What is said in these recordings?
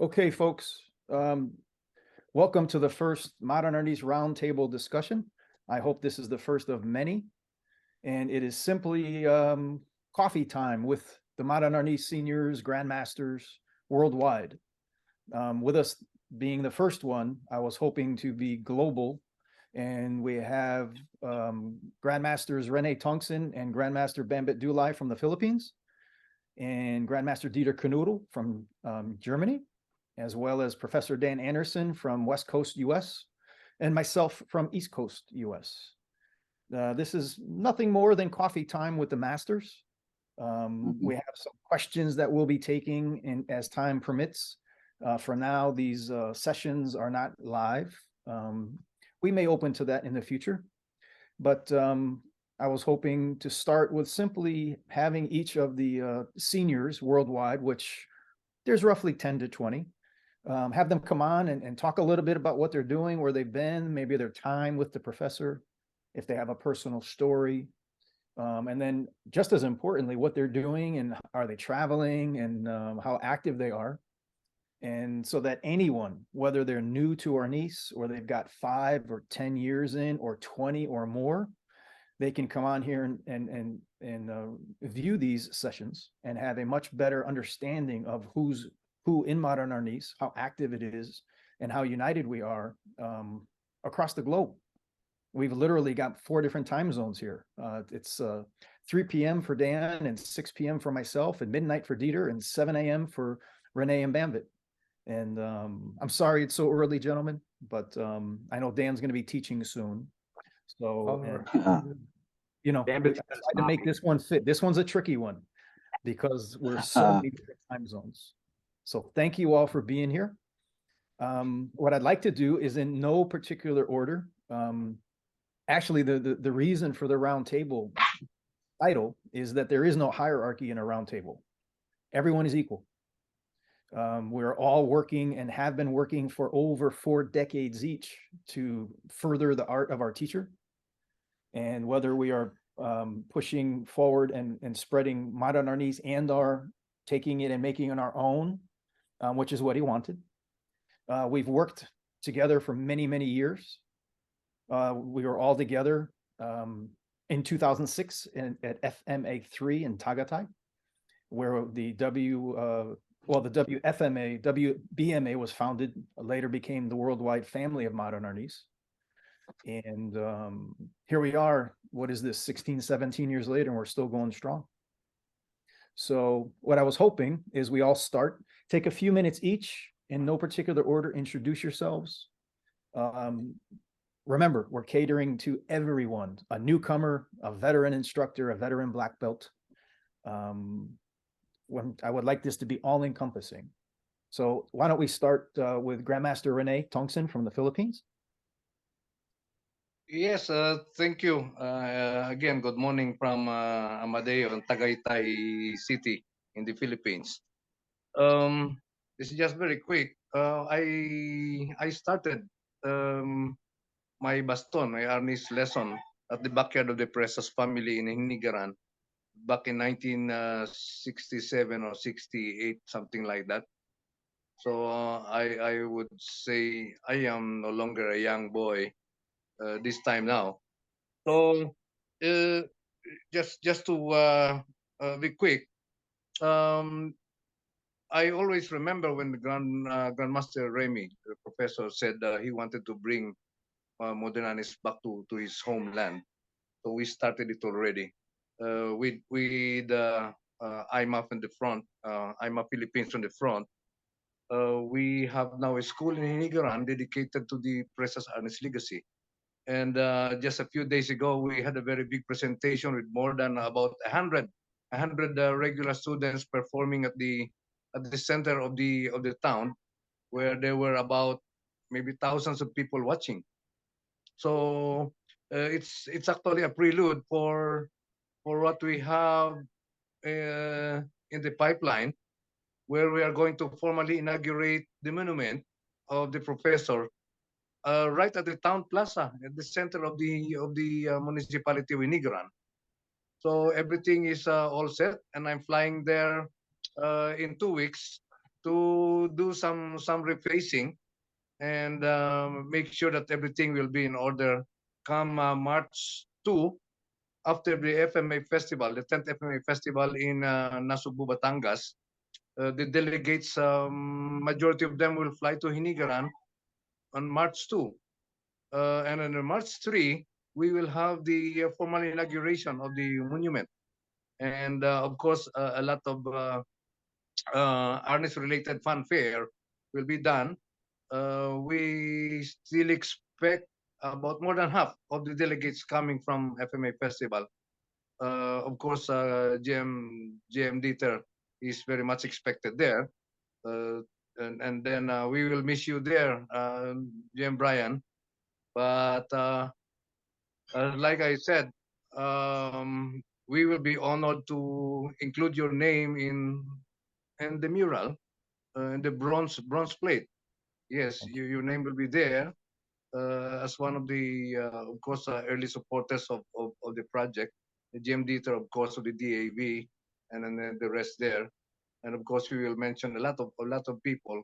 Okay, folks, welcome to the first Modern Arnis Round Table discussion. I hope this is the first of many, and it is simply coffee time with the Modern Arnis seniors, grandmasters worldwide. With us being the first one, I was hoping to be global, and we have Grandmasters Rene Tongson and Grandmaster Bambit Dulay from the Philippines, and Grandmaster Dieter Knuttel from Germany, as well as Professor Dan Anderson from West Coast, US, and myself from East Coast, US. This is nothing more than coffee time with the masters. We have some questions that we'll be taking as time permits. For now, these sessions are not live. We may open to that in the future, but I was hoping to start with simply having each of the seniors worldwide, which there's roughly 10 to 20, have them come on and talk a little bit about what they're doing, where they've been, maybe their time with the professor, if they have a personal story, and then just as importantly, what they're doing and are they traveling and how active they are. And so that anyone, whether they're new to Arnis or they've got 5 or 10 years in or 20 or more, they can come on here and view these sessions and have a much better understanding of who's who in Modern Arnis, how active it is, and how united we are across the globe. We've literally got 4 different time zones here. It's 3 p.m. for Dan and 6 p.m. for myself and midnight for Dieter and 7 a.m. for Renee and Bambit. And I'm sorry it's so early, gentlemen, but I know Dan's going to be teaching soon. So, you know, I tried to make this one fit. This one's a tricky one because we're so many different time zones. So thank you all for being here. What I'd like to do is in no particular order. Actually, the reason for the round table title is that there is no hierarchy in a round table. Everyone is equal. We're all working and have been working for over 4 decades each to further the art of our teacher. And whether we are pushing forward and spreading Modern Arnis and are taking it and making it our own, which is what he wanted. We've worked together for many, many years. We were all together in 2006 at FMA 3 in Tagaytay, where the WBMA was founded, later became the Worldwide Family of Modern Arnis. And here we are, what is this, 16, 17 years later, and we're still going strong. So what I was hoping is we all take a few minutes each, in no particular order, introduce yourselves. Remember, we're catering to everyone, a newcomer, a veteran instructor, a veteran black belt. When I would like this to be all-encompassing. So why don't we start with Grandmaster Rene Tongson from the Philippines? Yes, thank you. Again, good morning from Amadeo in Tagaytay City in the Philippines. This is just very quick. I started my baston, my Arnis lesson at the backyard of the Presas family in Hinigaran back in 1967 or 68, something like that. So I would say I am no longer a young boy this time now. So just to be quick, I always remember when the Grandmaster Remy, the professor, said he wanted to bring Modern Arnis back to his homeland. So we started it already with IMAF in the front, IMAF Philippines on the front. We have now a school in Hinigaran dedicated to the Presas Arnis legacy. And just a few days ago, we had a very big presentation with more than about 100 regular students performing at the center of the town, where there were about maybe thousands of people watching. So it's actually a prelude for what we have in the pipeline, where we are going to formally inaugurate the monument of the professor right at the town plaza at the center of the municipality of Inigaran. So everything is all set, and I'm flying there in 2 weeks to do some replacing and make sure that everything will be in order come March 2 after the FMA festival, the 10th FMA festival in Nasugbu, Batangas. The delegates, majority of them will fly to Hinigaran on March 2. And on March 3, we will have the formal inauguration of the monument. And of course, a lot of Arnis-related fanfare will be done. We still expect about more than half of the delegates coming from FMA Festival. Of course, GM Dieter is very much expected there. And then we will miss you there, GM Brian. But like I said, we will be honored to include your name in the mural, in the bronze plate. Yes, your name will be there as one of the, of course, early supporters of the project. The GM Dieter, of course, of the DAV, and then the rest there. And of course, we will mention a lot of people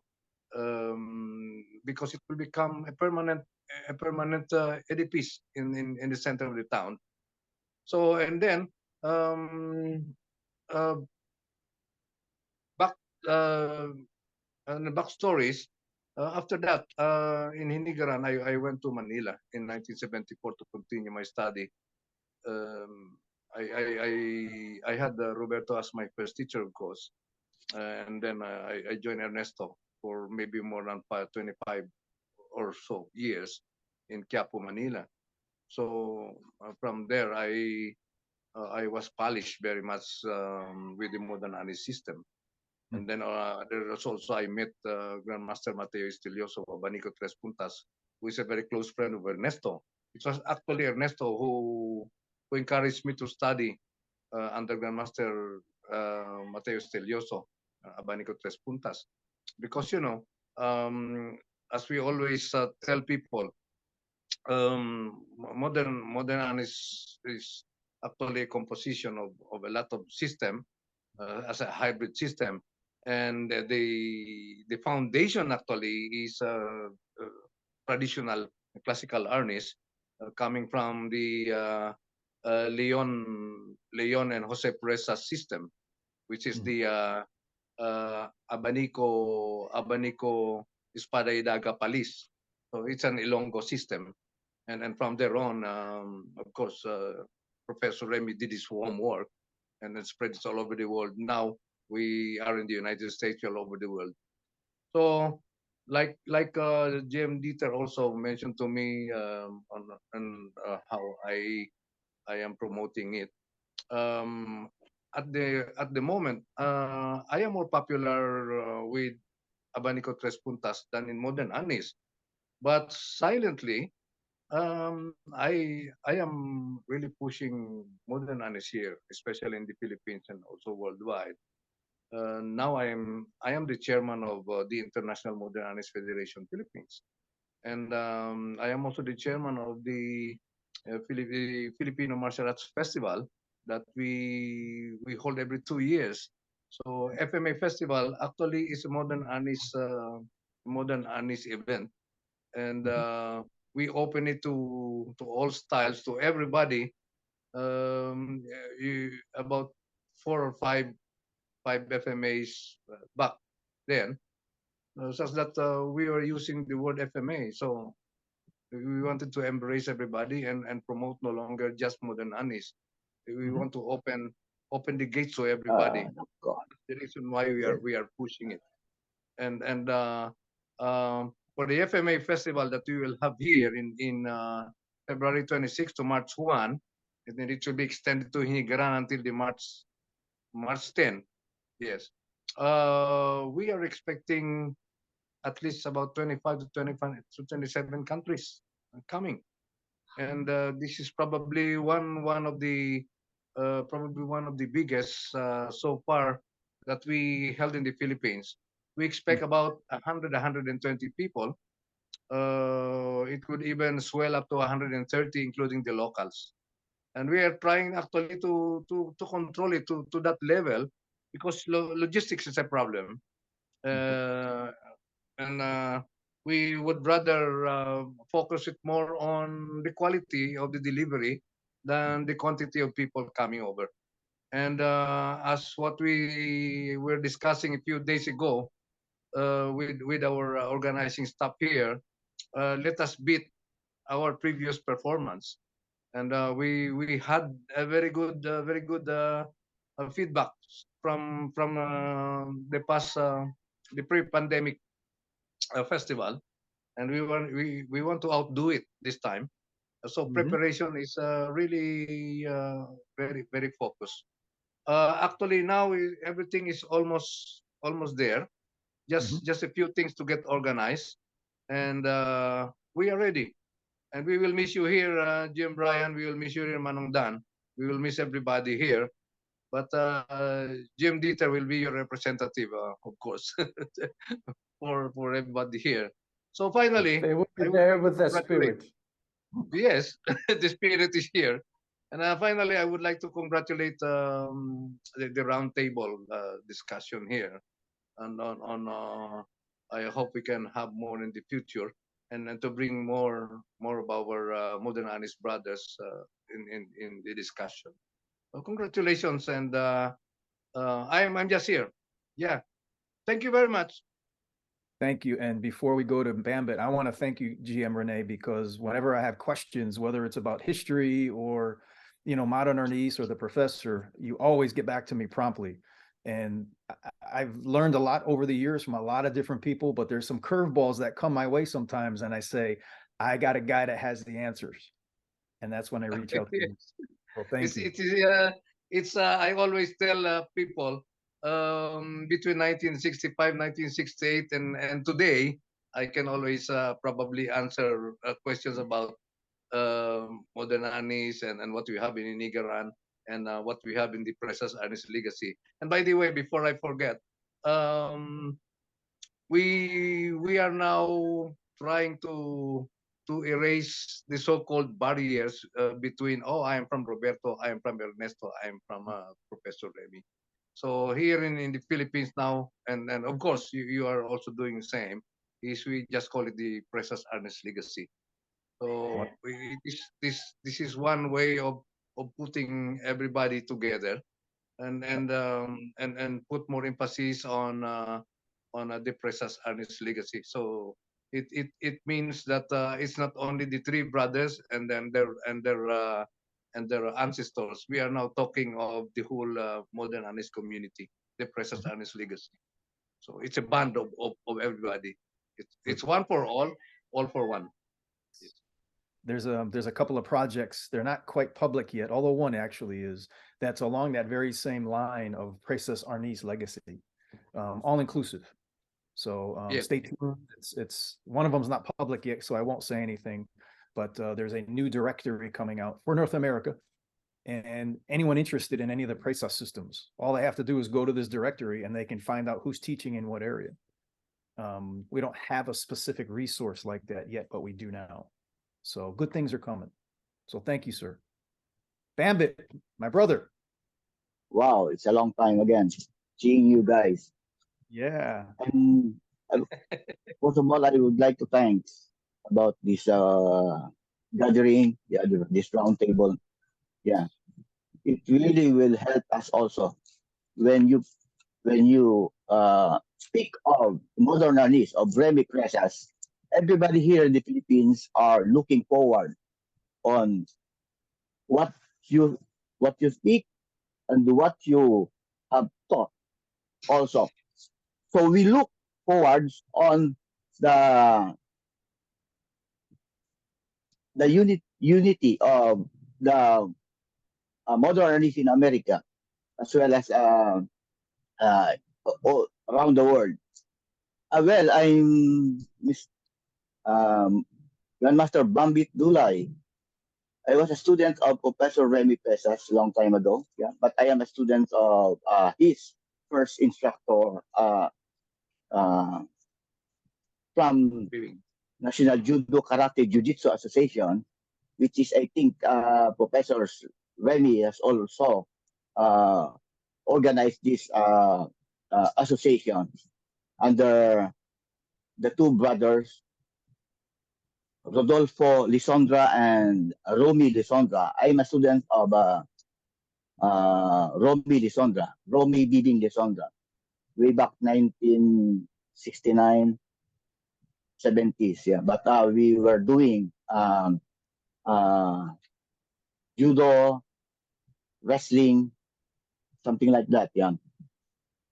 because it will become a permanent edifice in the center of the town. So and then uh, back and the backstories. After that, in Hinigaran, I went to Manila in 1974 to continue my study. Um, I had Roberto as my first teacher, of course, and then I joined Ernesto for maybe more than 25 or so years in Quiapo, Manila. So from there, I was polished very much with the modern Arnis system. And then there was also I met Grandmaster Mateo Estilioso of Abanico Tres Puntas, who is a very close friend of Ernesto. It was actually Ernesto who encouraged me to study under Grandmaster Mateo Estilioso, Abanico Tres Puntas, because as we always tell people, modern is actually a composition of a lot of system as a hybrid system, and the foundation actually is traditional classical Arnis coming from the Leon and Jose Presa system, which is the Abanico Espada y Daga Palis. So it's an Ilonggo system, and from there on, of course, Professor Remy did his homework and it spreads all over the world. Now we are in the United States, all over the world. So, like GM Dieter also mentioned to me on how I am promoting it. At the moment, I am more popular with Abanico Tres Puntas than in Modern Arnis, but silently, I am really pushing Modern Arnis here, especially in the Philippines and also worldwide. Now I am the chairman of the International Modern Arnis Federation Philippines, and I am also the chairman of the Filipino Martial Arts Festival that we hold every 2 years. So FMA Festival actually is a modern Arnis event, and we open it to all styles, to everybody. About 4 or 5 FMAs back then, such that we were using the word FMA. So we wanted to embrace everybody and promote no longer just modern Arnis. We want to open the gates to everybody. The reason why we are pushing it. And for the FMA festival that we will have here in February 26 to March 1, and then it will be extended to Hinigaran until the March 10. Yes. We are expecting at least about 25 to 27 countries coming, and this is probably one of the biggest so far that we held in the Philippines. We expect about 120 people. It could even swell up to 130, including the locals. And we are trying actually to control it to that level because logistics is a problem. uh, and we would rather focus it more on the quality of the delivery than the quantity of people coming over. And as what we were discussing a few days ago with our organizing staff here, let us beat our previous performance. And we had a very good feedback from the past the pre-pandemic festival, and we want to outdo it this time. So Mhm. preparation is really very focused. Actually, now everything is almost there. Mhm. Just a few things to get organized, and we are ready. And we will miss you here, Jim Bryan. We will miss you here, Manong Dan. We will miss everybody here. But Jim Dieter will be your representative, of course, for everybody here. So finally, They will be I would there like to with their congratulate. spirit. Yes, the spirit is here. And finally, I would like to congratulate the round table discussion here. And I hope we can have more in the future, and to bring more of our modern honest brothers in the discussion. So congratulations, and I'm just here. Yeah, thank you very much. Thank you. And before we go to Bambit, I want to thank you, GM Renee, because whenever I have questions, whether it's about history or, Modern Arnis or the professor, you always get back to me promptly. And I've learned a lot over the years from a lot of different people, but there's some curveballs that come my way sometimes. And I say, I got a guy that has the answers. And that's when I reach out to you. Yes. Well, thank It's you. it is it's I always tell people between 1965, 1968, and today I can always probably answer questions about modern Anis and what we have in Inigaran and what we have in the Precious Anis legacy. And by the way, before I forget, um, we are now trying to erase the so-called barriers between, oh, I am from Roberto, I am from Ernesto, I am from Professor Remy. So here in the Philippines now, and of course you are also doing the same, is we just call it the Precious Ernest Legacy. So this is one way of putting everybody together and put more emphasis on the Precious Ernest legacy. So it means that it's not only the three brothers and their ancestors. We are now talking of the whole modern Ernest community, the Precious Ernest legacy. So it's a band of everybody. It's one for all for one. Yes. There's a couple of projects. They're not quite public yet, although one actually is, that's along that very same line of Princess Arnis legacy, all inclusive. So Yes. stay tuned. It's one of them's not public yet, so I won't say anything. But there's a new directory coming out for North America, and anyone interested in any of the Princess systems, all they have to do is go to this directory, and they can find out who's teaching in what area. We don't have a specific resource like that yet, but we do now. So good things are coming. So thank you, sir. Bambit, my brother. Wow, it's a long time again seeing you guys. Yeah. And first of all, I would like to thank about this gathering, this round table. Yeah, it really will help us also when you speak of modern artists of Remy Cresas. Everybody here in the Philippines are looking forward on what you what you speak and what you have taught also. So we look forward on the unity of the modern artists in America as well as uh, around the world. Well, I'm Miss um, Grandmaster Bambit Dulay. I was a student of Professor Remy Pesas long time ago. Yeah, but I am a student of his first instructor uh, from National Judo Karate Jiu-Jitsu Association, which is I think Professor Remy has also uh, organized this association. under the two brothers, Rodolfo Lisondra and Romy Lisondra. I'm a student of Romy Lisondra, Romy Bibing Lisondra, way back 1969, 70s. Yeah, but we were doing uh, judo, wrestling, something like that. Yeah,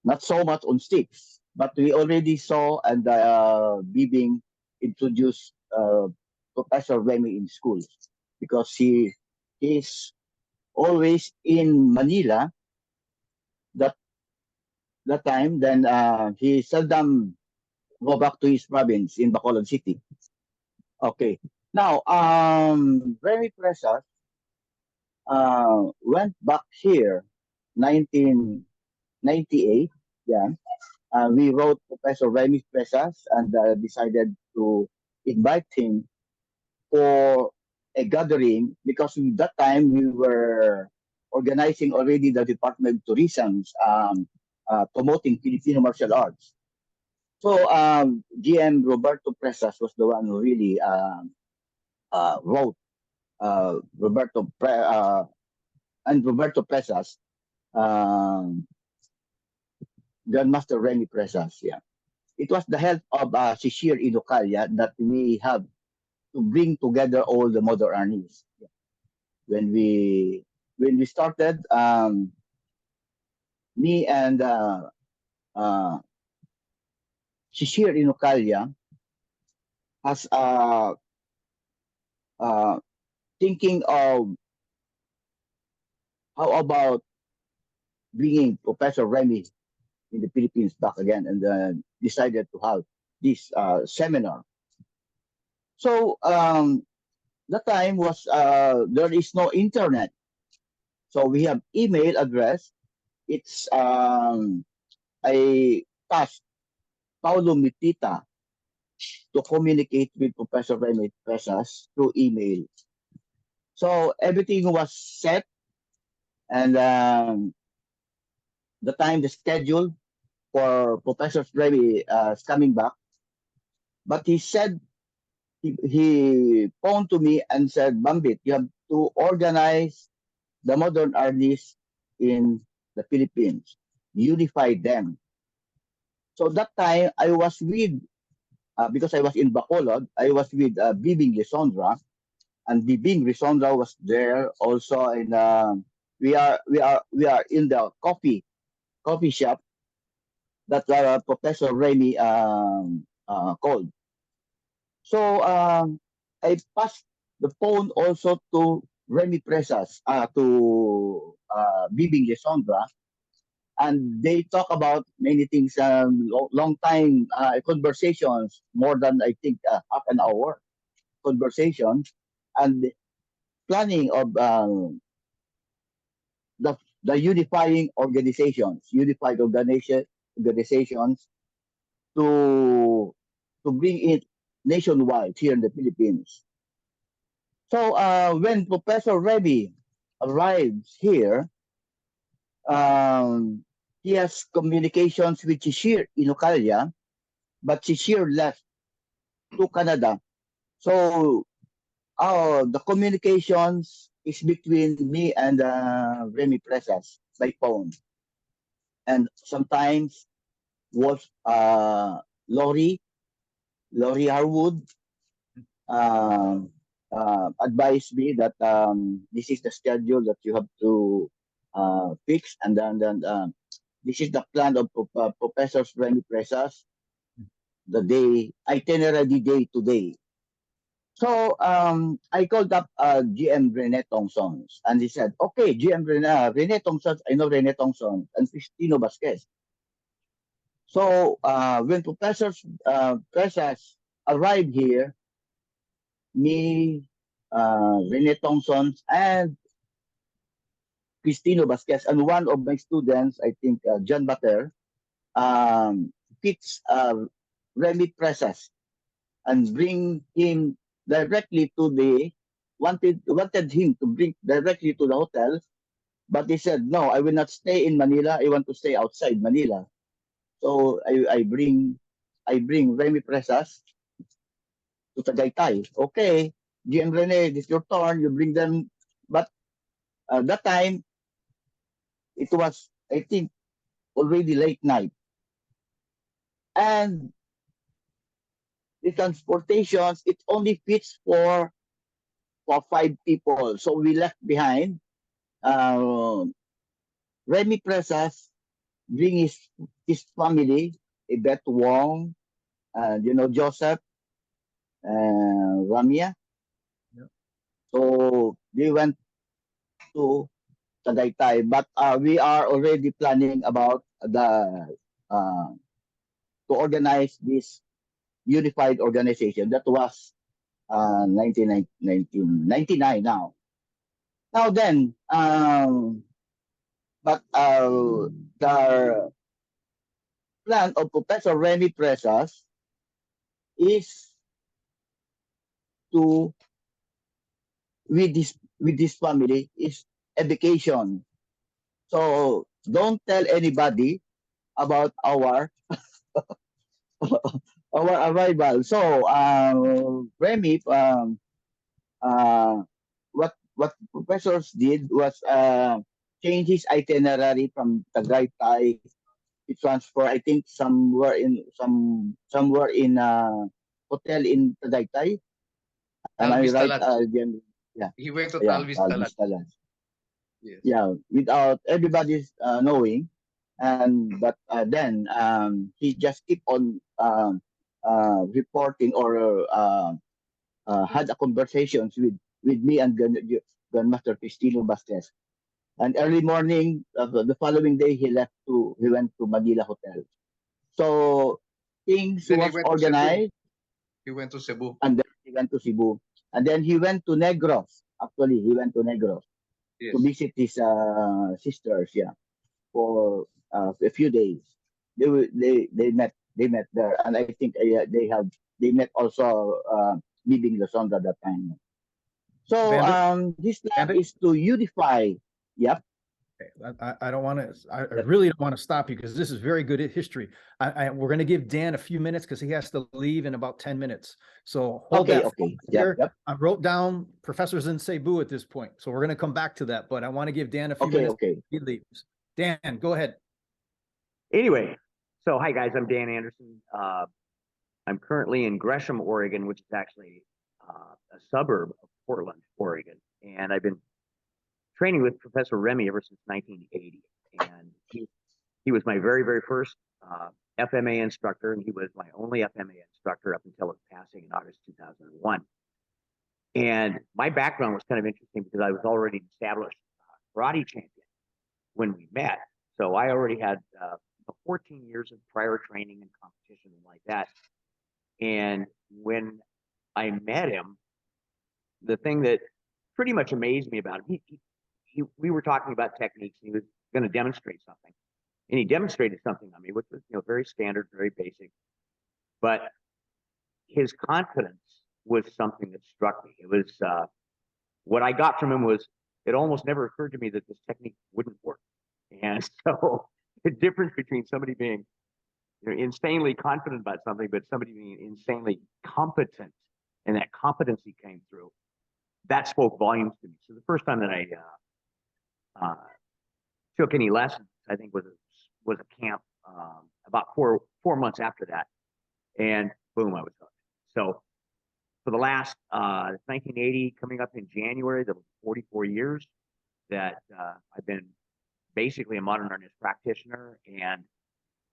not so much on sticks, but we already saw and Bibing introduced Professor Remy in schools because he's always in Manila that that time. Then he seldom go back to his province in Bacolod City. Okay. Now, Remy Presas went back here 1998. Yeah. We wrote Professor Remy Presas and decided to invite him for a gathering because at that time we were organizing already the Department of Tourism's promoting Filipino martial arts. So GM Roberto Presas was the one who really wrote and Roberto Presas, um, Grandmaster Rene Presas. Yeah, it was the help of Shishir Inukalia that we have to bring together all the Modern Arnis. Yeah. When we started, me and uh, Shishir Inukalia has uh, thinking of how about bringing Professor Remy in the Philippines back again, and decided to have this seminar. So the time was there is no internet, so we have email address. It's I tasked Paulo Mitita to communicate with Professor Remy Pesas through email. So everything was set, and the schedule for Professor Remy is coming back. But he said, he phoned to me and said, Bambit, you have to organize the modern artists in the Philippines, unify them. So that time I was with, because I was in Bacolod, I was with Bibing Lisondra, and Bibing Lisondra was there also. And we are in the coffee shop that Professor Remy called. So I passed the phone also to Remy Presas, to Bibing Lisondra, and they talk about many things, long time conversations, more than I think half an hour conversations, and planning of the unifying organizations to bring it nationwide here in the Philippines. So when Professor Remy arrives here, he has communications with Chishir Inukalia, but Chishir left to Canada. So the communications is between me and Remy Presas by phone. And sometimes was Lori Harwood uh, advised me that this is the schedule that you have to fix, and then this is the plan of Professor Remy Presas, the day itinerary day today. So I called up GM Rene Tongson, and he said, okay, GM Rene Tongson, I know Rene Tongson, and Cristino Vasquez. So when Professor Presas arrived here, me, Rene Tongson, and Cristino Vasquez, and one of my students, I think John Bater, fits Remy Presas and bring him directly to the wanted him to bring directly to the hotel, but he said no, I will not stay in Manila, I want to stay outside Manila. So I bring Remy Presas to Tagaytay. Okay, GM Rene, this is your turn. You bring them, but that time it was, I think, already late night, and the transportations it only fits for 5 people. So we left behind Remy Presas, bring his family, Yvette Wong, Joseph, Ramia. Yep. So they went to Tagaytay, but we are already planning about the uh, to organize this unified organization. That was 1999 now. Now then, but the plan of Professor Remy Presas is to with this family is education. So don't tell anybody about our our arrival. So Remy, what professors did was change his itinerary from Tagaytay. He transfer, I think, somewhere in hotel in Tagaytay. Am I Alvista right? Lodge. Jen? Yeah, He went to yeah, Alvista Lodge. Vista Lodge. Yes. Yeah, without everybody's knowing, and but then he just keep on reporting or had a conversations with me and Grandmaster Cristino Vasquez. And early morning of the following day, he went to Manila Hotel. So things Then he was went to Cebu. organized, He went to Cebu. and then he went to Cebu, and then he went to Negros. Actually, he went to Negros to Yes. visit his sisters. Yeah, for a few days. They met there, and I think they met also leaving Luzon at that time. So Bambit, this plan Bambit. is to unify. Yep. Okay, I don't want to, I Yep. really don't want to stop you because this is very good history. We're going to give Dan a few minutes because he has to leave in about 10 minutes. So hold Okay. that Okay. thought Yep. here. Yep. I wrote down professors in Cebu at this point. So we're going to come back to that, but I want to give Dan a few Okay. minutes. Okay. He leaves. Dan, go ahead. Anyway, so hi guys, I'm Dan Anderson. I'm currently in Gresham, Oregon, which is actually a suburb of Portland, Oregon. And I've been training with Professor Remy ever since 1980. And he was my very, very first FMA instructor, and he was my only FMA instructor up until his passing in August 2001. And my background was kind of interesting because I was already an established karate champion when we met. So I already had 14 years of prior training and competition and like that. And when I met him, the thing that pretty much amazed me about him, we were talking about techniques, and he was going to demonstrate something. And he demonstrated something on me, which was very standard, very basic. But his confidence was something that struck me. It was what I got from him was it almost never occurred to me that this technique wouldn't work. And so the difference between somebody being insanely confident about something, but somebody being insanely competent, and that competency came through, that spoke volumes to me. So the first time that I took any lessons, I think was a camp about four months after that, and boom, I was hooked. So for the last 1980, coming up in January, that was 44 years that I've been basically a modern artist practitioner. And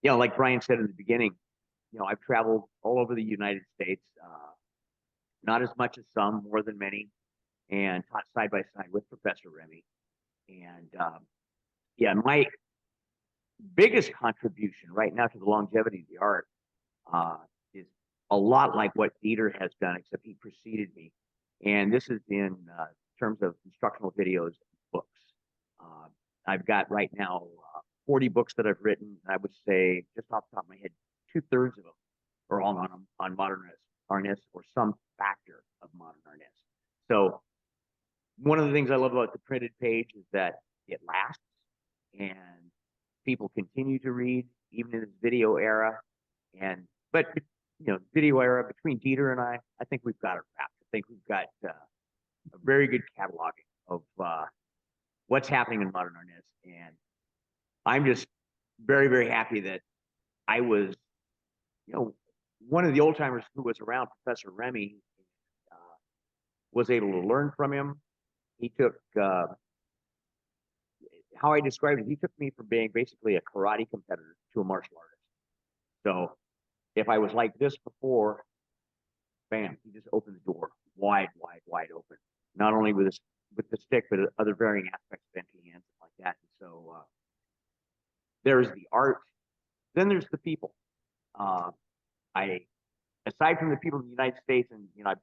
like Brian said in the beginning, I've traveled all over the United States, not as much as some, more than many, and taught side by side with Professor Remy. And my biggest contribution right now to the longevity of the art is a lot like what Dieter has done, except he preceded me. And this is in terms of instructional videos and books. I've got right now 40 books that I've written. I would say, just off the top of my head, 2/3 of them are all on modern arnis or some factor of modern arnis. So one of the things I love about the printed page is that it lasts and people continue to read even in this video era. But video era between Dieter and I think we've got it wrapped. I think we've got a very good cataloging of what's happening in Modern Arnis, and I'm just very, very happy that I was, one of the old timers who was around Professor Remy, was able to learn from him. He took, how I described it, he took me from being basically a karate competitor to a martial artist. So if I was like this before, bam, he just opened the door wide, wide, wide open. Not only with the stick, but other varying aspects of empty hands and like that. And so there's the art, then there's the people. Aside from the people in the United States, and I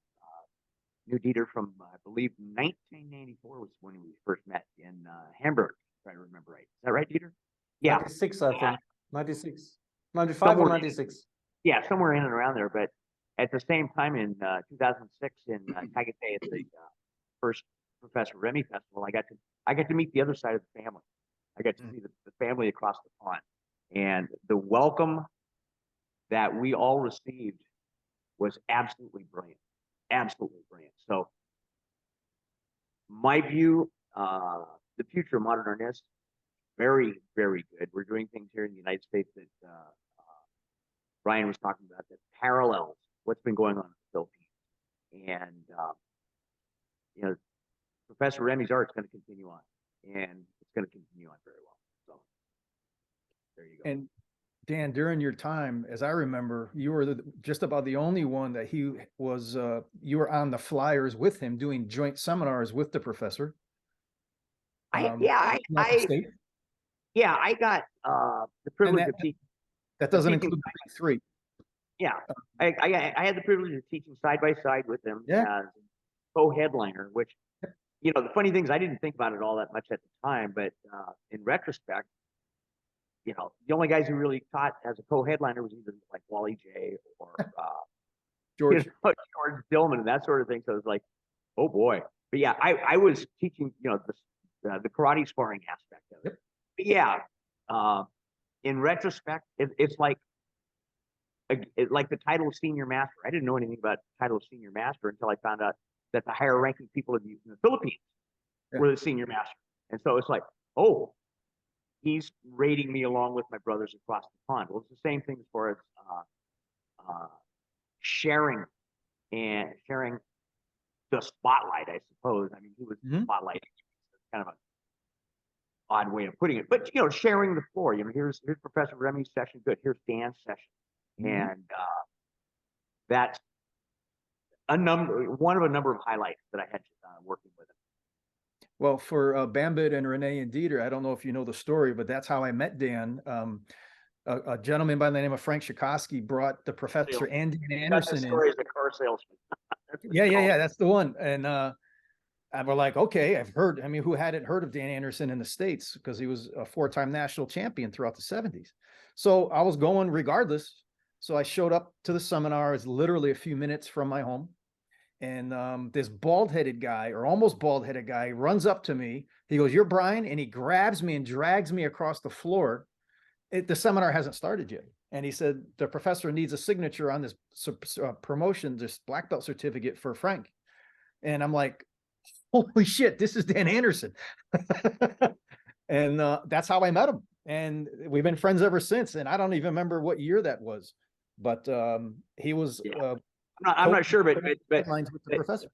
knew Dieter from I believe 1994 was when we first met in Hamburg, if I remember right. Is that right, Dieter? Yeah, 96, I think. 96, 95 or 96. Yeah, somewhere in and around there. But at the same time, in 2006 in Tagaytay at the first Professor Remy Festival, I got to meet the other side of the family. I got to see the family across the pond, and the welcome that we all received was absolutely brilliant, absolutely brilliant. So my view, the future of Modern Arnis, very, very good. We're doing things here in the United States that Brian was talking about that parallels what's been going on in the Philippines. And Professor Remy's art is going to continue on, and it's going to continue on very well. So there you go. And Dan, during your time, as I remember, you were just about the only one that he was, you were on the flyers with him doing joint seminars with the professor. I got the privilege of teaching. That doesn't include the big three. Yeah, I had the privilege of teaching side by side with him as co-headliner, which, the funny thing is I didn't think about it all that much at the time, but in retrospect, the only guys who really taught as a co-headliner was either like Wally J or George Dillman and that sort of thing. So it was like, oh boy. But yeah, I was teaching, the karate sparring aspect of it. But yeah, in retrospect, it's like the title of senior master. I didn't know anything about the title of senior master until I found out that the higher ranking people in the Philippines were the senior master. And so it's like, oh, he's rating me along with my brothers across the pond. Well, it's the same thing as far as sharing the spotlight, I suppose. I mean, he was spotlighting. It's kind of an odd way of putting it, but sharing the floor. Here's Professor Remy's session. Good. Here's Dan's session, and that's one of a number of highlights that I had working with him. Well, for Bambit and Renee and Dieter, I don't know if you know the story, but that's how I met Dan. A gentleman by the name of Frank Shikoski brought the professor and Dan Anderson in. Story as a car salesman. Yeah, that's the one. And we're like, okay, I've heard. I mean, who hadn't heard of Dan Anderson in the States, because he was a 4-time national champion throughout the 70s. So I was going regardless. So I showed up to the seminar. It's literally a few minutes from my home. And this bald-headed guy, or almost bald-headed guy, runs up to me. He goes, "You're Brian?" And he grabs me and drags me across the floor. The seminar hasn't started yet. And he said, the professor needs a signature on this promotion, this black belt certificate for Frank. And I'm like, holy shit, this is Dan Anderson. And that's how I met him. And we've been friends ever since. And I don't even remember what year that was. But he was... I'm not sure, but with the professor.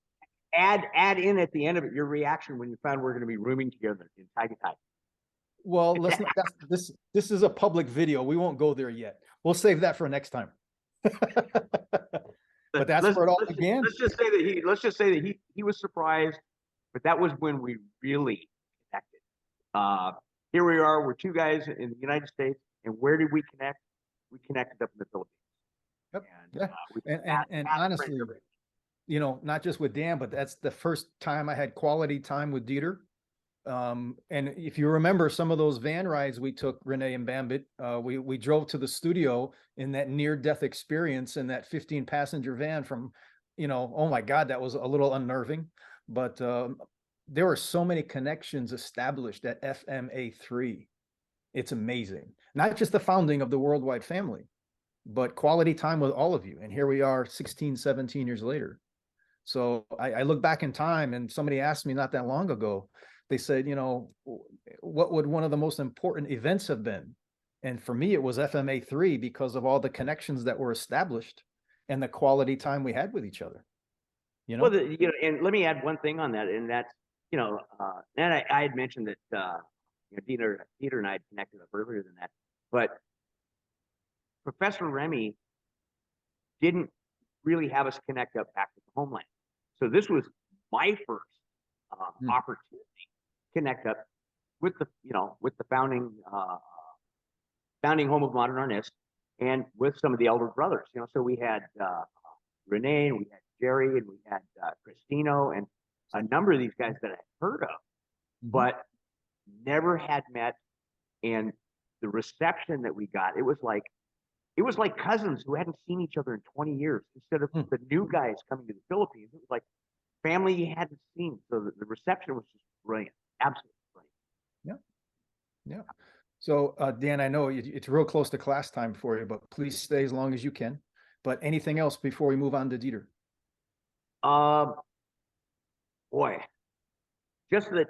Add in at the end of it your reaction when you found we're going to be rooming together in Tagaytay. Well, let's not, this is a public video. We won't go there yet. We'll save that for next time. But that's where it all began. Let's just say that he was surprised, but that was when we really connected. Here we are. We're two guys in the United States, and where did we connect? We connected up in the Philippines. Yep. And honestly, not just with Dan, but that's the first time I had quality time with Dieter. And if you remember some of those van rides we took, Renee and Bambit, we drove to the studio in that near-death experience in that 15-passenger van from, oh my God, that was a little unnerving. But there were so many connections established at FMA3 It's amazing. Not just the founding of the worldwide family, but quality time with all of you. And here we are 16, 17 years later. So I look back in time, and somebody asked me not that long ago, they said, you know, what would one of the most important events have been? And for me, it was FMA3 because of all the connections that were established and the quality time we had with each other. You know? Well, and let me add one thing on that, and that's, and I had mentioned that, Dieter and I had connected up earlier than that, but Professor Remy didn't really have us connect up back to the homeland. So this was my first opportunity to connect up with the founding home of Modern Arnis and with some of the elder brothers. So we had Renee, and we had Jerry, and we had Cristino, and a number of these guys that I had heard of, but never had met. And the reception that we got, it was like cousins who hadn't seen each other in 20 years. Instead of the new guys coming to the Philippines, it was like family you hadn't seen. So the reception was just brilliant, absolutely brilliant. Yeah. So Dan, I know it's real close to class time for you, but please stay as long as you can. But anything else before we move on to Dieter? Boy, just that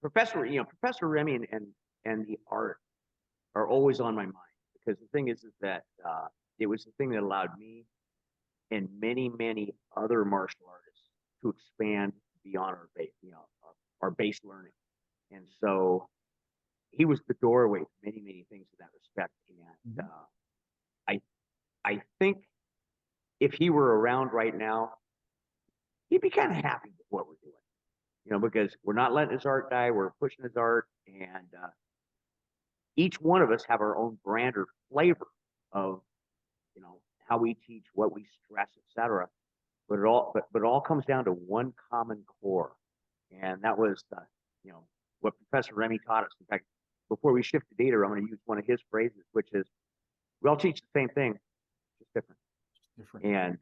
Professor Remy and the art are always on my mind, because the thing is that it was the thing that allowed me and many, many other martial artists to expand beyond our base, our base learning. And so he was the doorway to many, many things in that respect. And I think if he were around right now, he'd be kind of happy with what we're doing, because we're not letting his art die. We're pushing his art, and each one of us have our own brand or flavor of, how we teach, what we stress, etc. But it all comes down to one common core, and that was what Professor Remy taught us. In fact, before we shift to Dieter, I'm going to use one of his phrases, which is, "We all teach the same thing, just different." And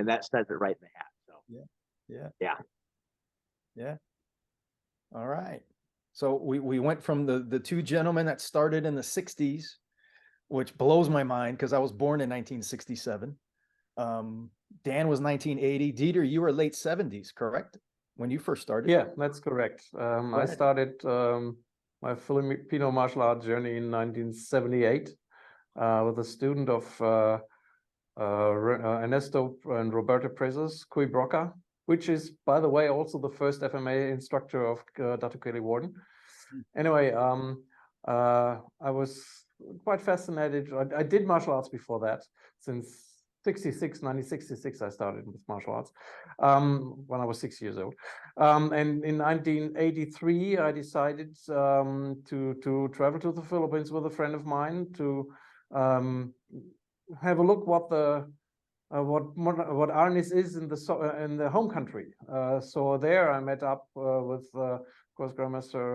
that says it right in the hat. So Yeah. All right. So we went from the two gentlemen that started in the 60s, which blows my mind because I was born in 1967. Dan was 1980. Dieter, you were late 70s, correct? When you first started? Yeah, that's correct. I started my Filipino martial art journey in 1978 with a student of Ernesto and Roberto Prezos, Cui Broca, which is, by the way, also the first FMA instructor of Dr. Kelly Warden. Anyway, I was quite fascinated. I did martial arts before that. Since 1966, I started with martial arts when I was 6 years old. And in 1983, I decided to travel to the Philippines with a friend of mine to have a look what Arnis is in the home country. So there I met up with of course Grandmaster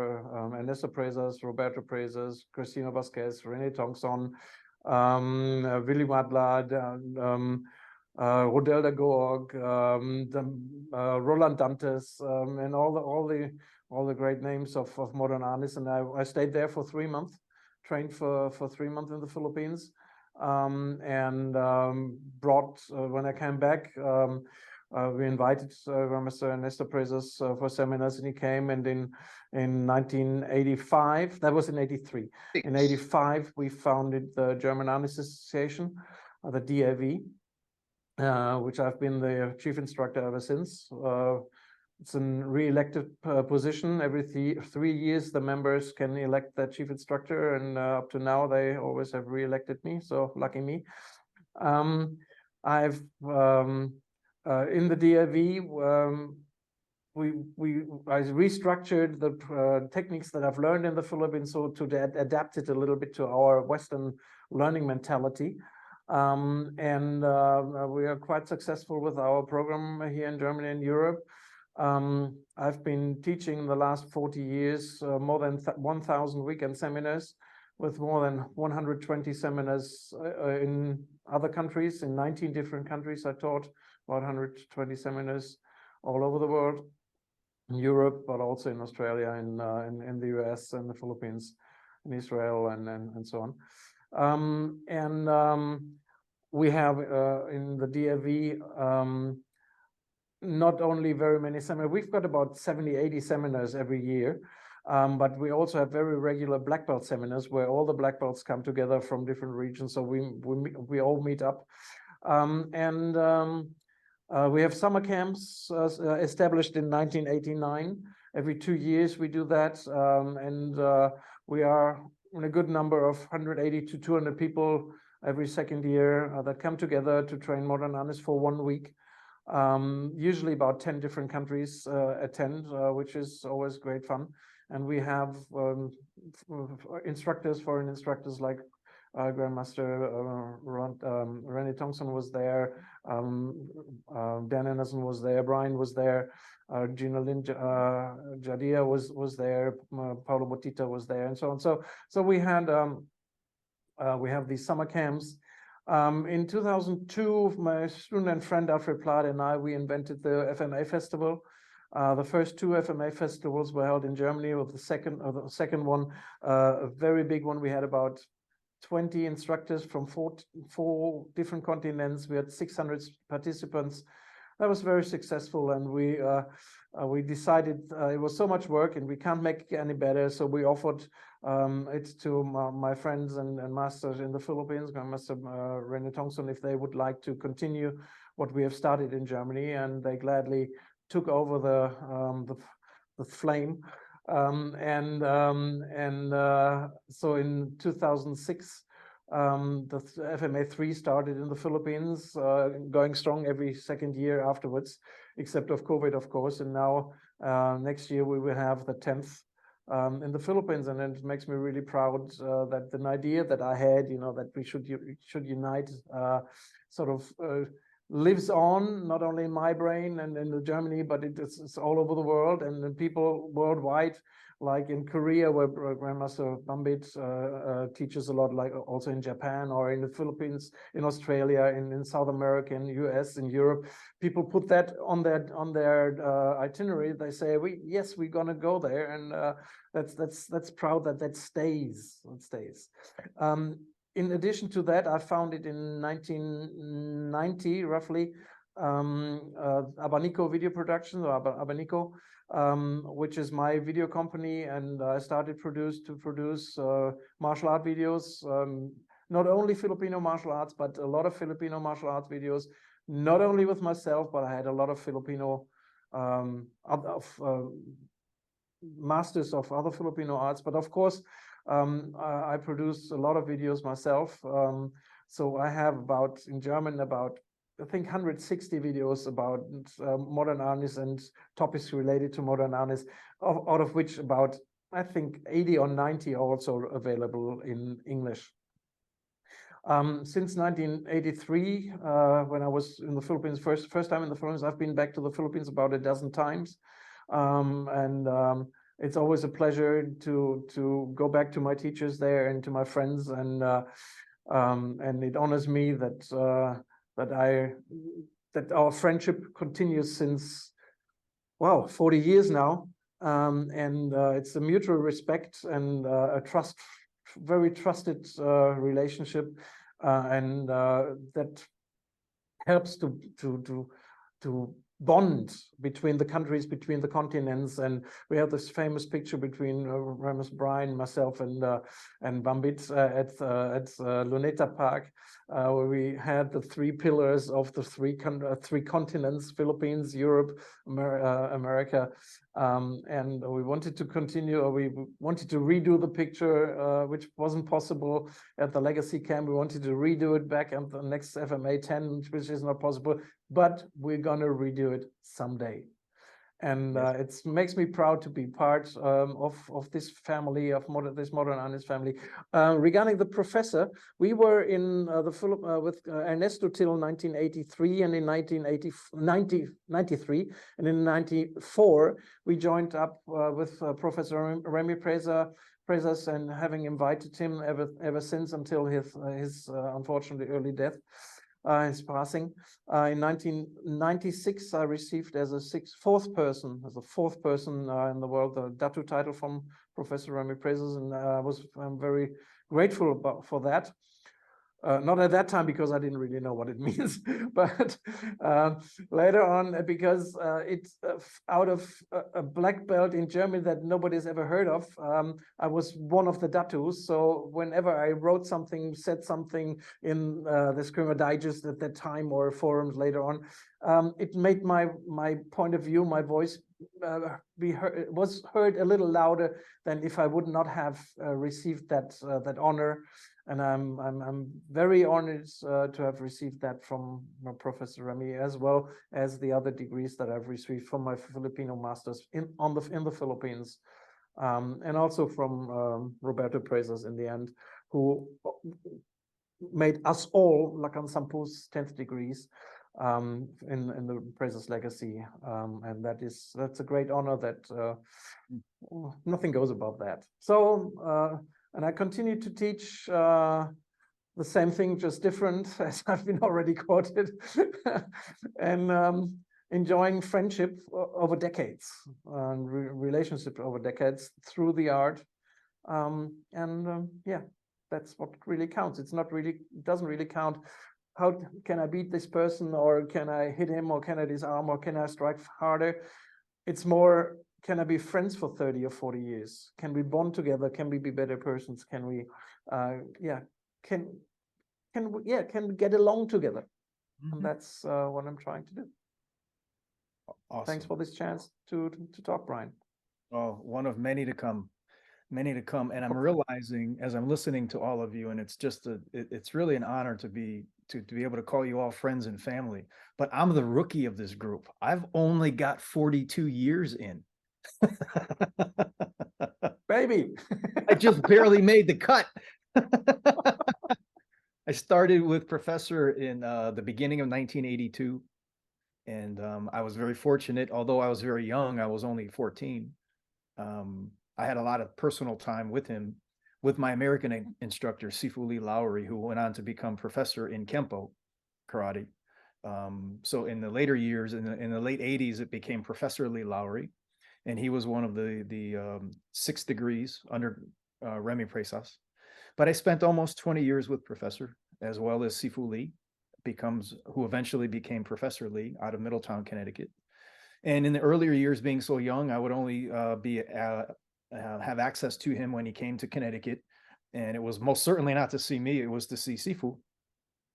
Ernesto Prezos, Roberto Prezos, Cristina Vasquez, Rene Tongson, Willy Madlad, Rodel de Gorg, Roland Dantes, and all the great names of Modern Arnis. And I stayed there for 3 months, trained for 3 months in the Philippines. And brought when I came back, we invited Mr. Ernesto Prezos for seminars, and he came. And in 1985, that was in 83. In 85, we founded the German Arnis Association, the DAV, which I've been the chief instructor ever since. It's a re-elected position. Every 3 years, the members can elect their chief instructor, and up to now, they always have re-elected me. So lucky me. I've in the DAV, I restructured the techniques that I've learned in the Philippines, so to adapt it a little bit to our Western learning mentality. And we are quite successful with our program here in Germany and Europe. I've been teaching the last 40 years, more than 1,000 weekend seminars, with more than 120 seminars in other countries. In 19 different countries, I taught about 120 seminars all over the world. in Europe, but also in Australia, in the US and the Philippines, in Israel, and so on. We have in the DFV not only very many seminars, we've got about 70, 80 seminars every year, but we also have very regular black belt seminars where all the black belts come together from different regions. So we all meet up. We have summer camps established in 1989. Every 2 years we do that. We are in a good number of 180 to 200 people every second year that come together to train modern Arnis for 1 week. Usually about 10 different countries attend, which is always great fun. And we have instructors, foreign instructors like Grandmaster Rene Tongson was there, Dan Anderson was there, Brian was there, Gina Lynn Jadia was there, Paulo Botita was there, and so on. So we have these summer camps. In 2002, my student and friend Alfred Plade and I, we invented the FMA Festival. The first 2 FMA festivals were held in Germany, with the second one, a very big one. We had about 20 instructors from four different continents. We had 600 participants. That was very successful, and we decided it was so much work and we can't make it any better. So we offered it to my friends and masters in the Philippines, Grandmaster Rene Tongson, if they would like to continue what we have started in Germany, and they gladly took over the flame. So in 2006, the FMA 3 started in the Philippines, going strong every second year afterwards, except of COVID, of course. And now next year we will have the 10th in the Philippines, and it makes me really proud that the idea that I had, that we should unite, sort of lives on, not only in my brain and in Germany, but it's all over the world, and then people worldwide, like in Korea, where Grandmaster Bambit teaches a lot, like also in Japan, or in the Philippines, in Australia, in South America, in US, in Europe. People put that on their itinerary. They say, yes, we're gonna go there, and that's proud that stays. In addition to that, I founded in 1990, roughly, Abanico Video Productions, or Abanico, which is my video company, and I started to produce martial art videos, not only Filipino martial arts, but a lot of Filipino martial arts videos, not only with myself, but I had a lot of Filipino masters of other Filipino arts, but of course, I produce a lot of videos myself. So I have in German, I think 160 videos about modern Arnis and topics related to modern Arnis, out of which about, I think, 80 or 90 are also available in English. Since 1983, when I was in the Philippines, first time in the Philippines, I've been back to the Philippines about a dozen times. It's always a pleasure to go back to my teachers there and to my friends, and it honors me that our friendship continues since 40 years now, and it's a mutual respect and a very trusted relationship, and that helps to bond between the countries, between the continents. And we have this famous picture between Brian, myself, and Bambit at Luneta Park, where we had the 3 pillars of the three continents: Philippines, Europe, America. And we wanted to continue, or we wanted to redo the picture, which wasn't possible at the Legacy Camp. We wanted to redo it back at the next FMA 10, which is not possible, but we're gonna redo it someday. And it makes me proud to be part of this family, this Modern Arnis family. Regarding the professor, we were in with Ernesto till 1983, and in 1993, and in 94, we joined up with Professor Remy Presas, and having invited him ever since, until his unfortunately early death. his passing. In 1996, I received as a fourth person in the world, the Datu title from Professor Remy Prezes, and I'm very grateful for that. Not at that time because I didn't really know what it means, but later on because it's out of a black belt in Germany that nobody's ever heard of. I was one of the datus, so whenever I wrote something, said something in the Scrimmage Digest at that time or forums later on, it made my point of view, my voice was heard a little louder than if I would not have received that honor. And I'm very honored to have received that from Professor Remy, as well as the other degrees that I've received from my Filipino masters in the Philippines, and also from Roberto Prezes in the end, who made us all Lakan Sampu's 10th degrees in the Prezes legacy, and that's a great honor that nothing goes above that. So. And I continue to teach the same thing, just different, as I've been already quoted, and enjoying friendship over decades, and relationship over decades through the art. Yeah, that's what really counts. It doesn't really count. How can I beat this person, or can I hit him, or can I disarm, or can I strike harder? It's more, can I be friends for 30 or 40 years? Can we bond together? Can we be better persons? Can we, can we get along together? And that's what I'm trying to do. Awesome. Thanks for this chance to talk, Brian. Oh, one of many to come, many to come. And I'm realizing as I'm listening to all of you, and it's just it's really an honor to be able to call you all friends and family. But I'm the rookie of this group. I've only got 42 years in. Baby. I just barely made the cut. I started with Professor in the beginning of 1982, and I was very fortunate. Although I was very young, I was only 14. I had a lot of personal time with him, with my American instructor, Sifu Lee Lowry, who went on to become professor in Kempo karate. So in the later years, in the late 80s, it became Professor Lee Lowry. And he was one of the 6 degrees under Remy Prezes. But I spent almost 20 years with Professor, as well as Sifu Lee, who eventually became Professor Lee out of Middletown, Connecticut. And in the earlier years, being so young, I would only have access to him when he came to Connecticut. And it was most certainly not to see me, it was to see Sifu.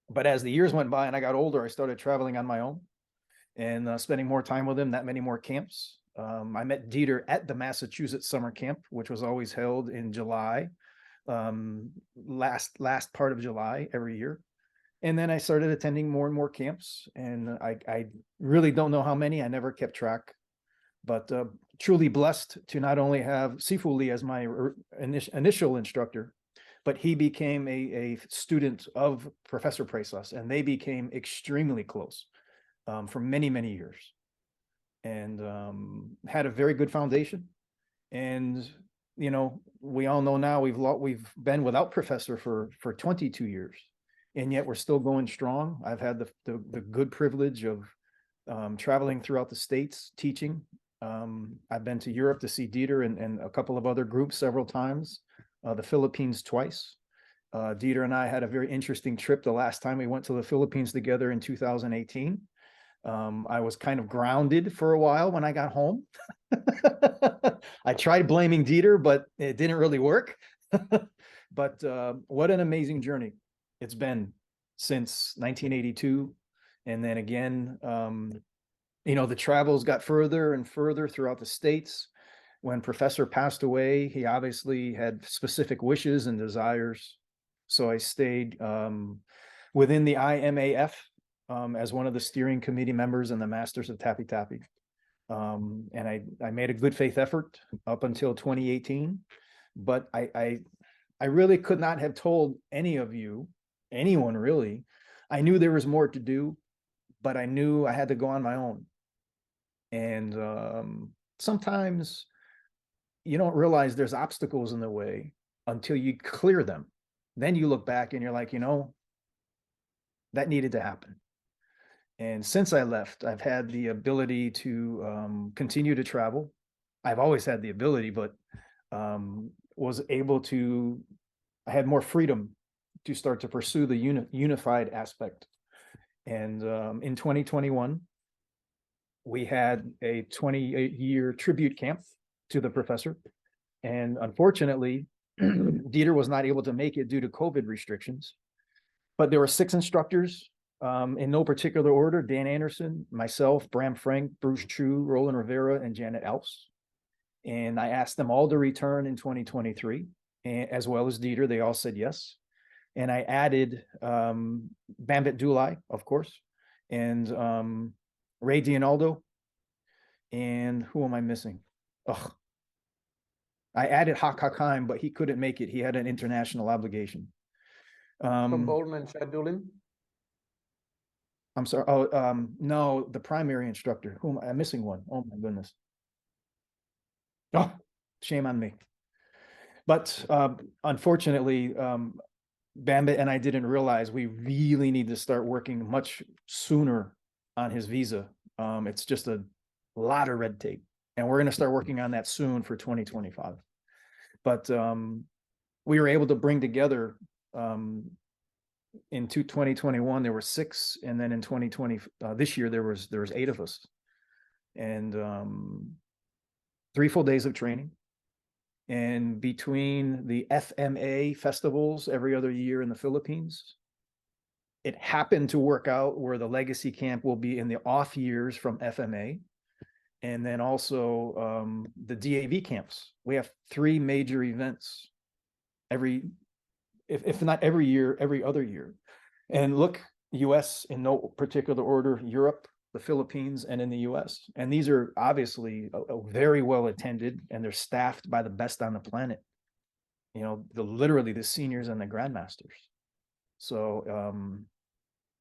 But as the years went by and I got older, I started traveling on my own and spending more time with him, that many more camps. I met Dieter at the Massachusetts summer camp, which was always held in July, last part of July every year. And then I started attending more and more camps, and I really don't know how many. I never kept track, but truly blessed to not only have Sifu Lee as my initial instructor, but he became a student of Professor Prezes, and they became extremely close for many, many years. And had a very good foundation. And you know, we all know now we've been without Professor for 22 years, and yet we're still going strong. I've had the good privilege of traveling throughout the States teaching. I've been to Europe to see Dieter and a couple of other groups several times, the Philippines twice. Dieter and I had a very interesting trip the last time we went to the Philippines together in 2018. I was kind of grounded for a while when I got home. I tried blaming Dieter, but it didn't really work. But what an amazing journey it's been since 1982. And then again, you know, the travels got further and further throughout the States. When Professor passed away, he obviously had specific wishes and desires. So I stayed within the IMAF as one of the steering committee members and the Masters of Tappy Tappy. And I made a good faith effort up until 2018, but I really could not have told any of you, anyone really. I knew there was more to do, but I knew I had to go on my own. And sometimes you don't realize there's obstacles in the way until you clear them. Then you look back and you're like, you know, that needed to happen. And since I left, I've had the ability to continue to travel. I've always had the ability, but was able to, I had more freedom to start to pursue the unified aspect. And in 2021, we had a 28-year tribute camp to the professor. And unfortunately, Dieter was not able to make it due to COVID restrictions. But there were 6 instructors in no particular order: Dan Anderson, myself, Bram Frank, Bruce True, Roland Rivera, and Janet Alps. And I asked them all to return in 2023, as well as Dieter. They all said yes. And I added Bambit Dulay, of course, and Ray Dianaldo. And who am I missing? Ugh. I added Hakakaim, but he couldn't make it. He had an international obligation. From Boldman Shadulin. I'm sorry. Oh, no, the primary instructor. Who am I? I'm missing one. Oh my goodness. Oh, shame on me. But unfortunately, Bambit and I didn't realize we really need to start working much sooner on his visa. It's just a lot of red tape, and we're going to start working on that soon for 2025. But we were able to bring together in 2021 there were 6, and then in 2020 this year there was 8 of us, and 3 full days of training. And between the FMA festivals every other year in the Philippines, it happened to work out where the legacy camp will be in the off years from FMA. And then also the DAV camps. We have 3 major events if not every year, every other year. And look, US in no particular order, Europe, the Philippines, and in the US. And these are obviously very well attended, and they're staffed by the best on the planet. You know, literally the seniors and the grandmasters. So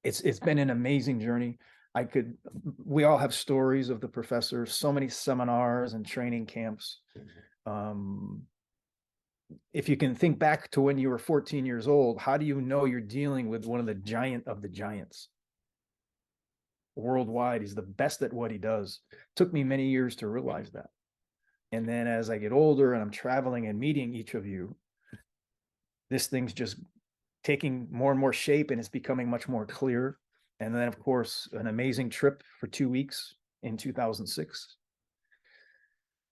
it's been an amazing journey. We all have stories of the professor, so many seminars and training camps. If you can think back to when you were 14 years old, how do you know you're dealing with one of the giant of the giants? Worldwide, he's the best at what he does. Took me many years to realize that. And then as I get older and I'm traveling and meeting each of you, this thing's just taking more and more shape, and it's becoming much more clear. And then, of course, an amazing trip for 2 weeks in 2006.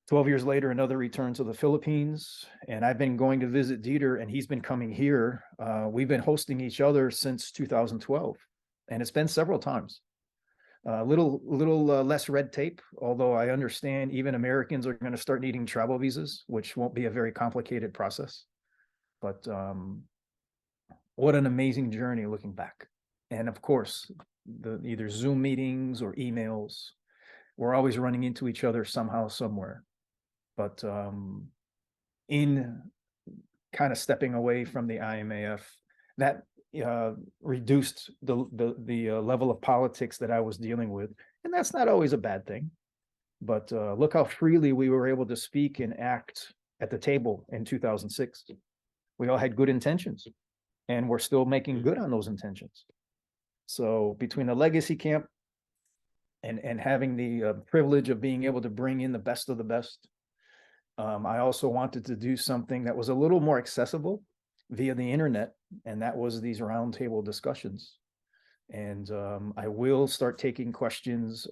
12 years later, another return to the Philippines. And I've been going to visit Dieter, and he's been coming here. We've been hosting each other since 2012. And it's been several times. A little less red tape, although I understand even Americans are going to start needing travel visas, which won't be a very complicated process. But what an amazing journey looking back. And of course, either Zoom meetings or emails, we're always running into each other somehow, somewhere. But in kind of stepping away from the IMAF, that reduced the level of politics that I was dealing with. And that's not always a bad thing. But look how freely we were able to speak and act at the table in 2006. We all had good intentions, and we're still making good on those intentions. So between the legacy camp and having the privilege of being able to bring in the best of the best, I also wanted to do something that was a little more accessible via the internet, and that was these roundtable discussions. And I will start taking questions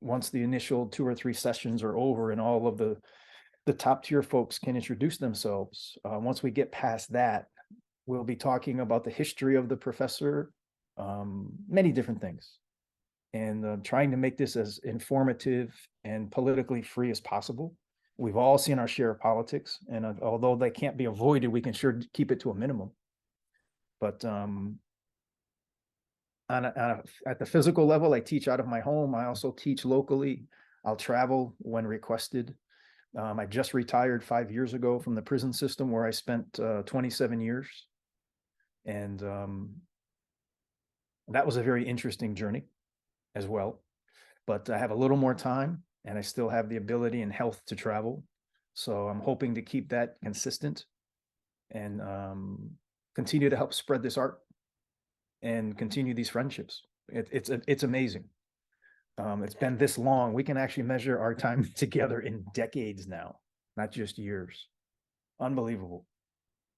once the initial 2 or 3 sessions are over and all of the top tier folks can introduce themselves. Once we get past that, we'll be talking about the history of the professor, many different things, and trying to make this as informative and politically free as possible. We've all seen our share of politics, and although they can't be avoided, we can sure keep it to a minimum. But at the physical level, I teach out of my home. I also teach locally. I'll travel when requested. I just retired 5 years ago from the prison system, where I spent 27 years. And that was a very interesting journey as well. But I have a little more time, and I still have the ability and health to travel. So I'm hoping to keep that consistent and continue to help spread this art. and continue these friendships. It's amazing. It's been this long. We can actually measure our time together in decades now, not just years. Unbelievable.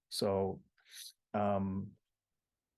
So